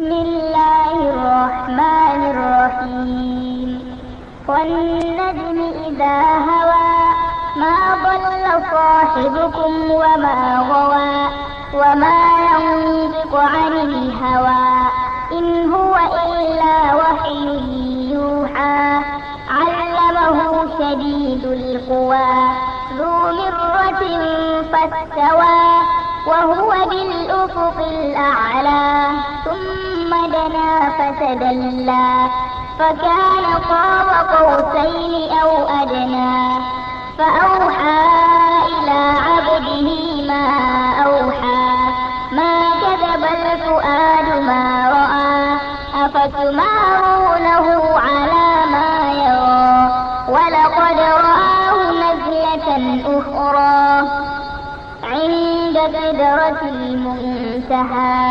بسم الله الرحمن الرحيم والنجم إذا هوى ما ضل صاحبكم وما غوى وما ينطق عن الهوى إن هو إلا وحي يوحى علمه شديد القوى ذو مرة فاستوى وهو بالأفق الأعلى ثم دنا فتدلى فكان قاب قوسين أو أدنى فأوحى إلى عبده ما أوحى ما كذب الفؤاد ما رأى أفتمارونه على ما يرى ولقد رآه نزلة أخرى عند سدرة المنتهى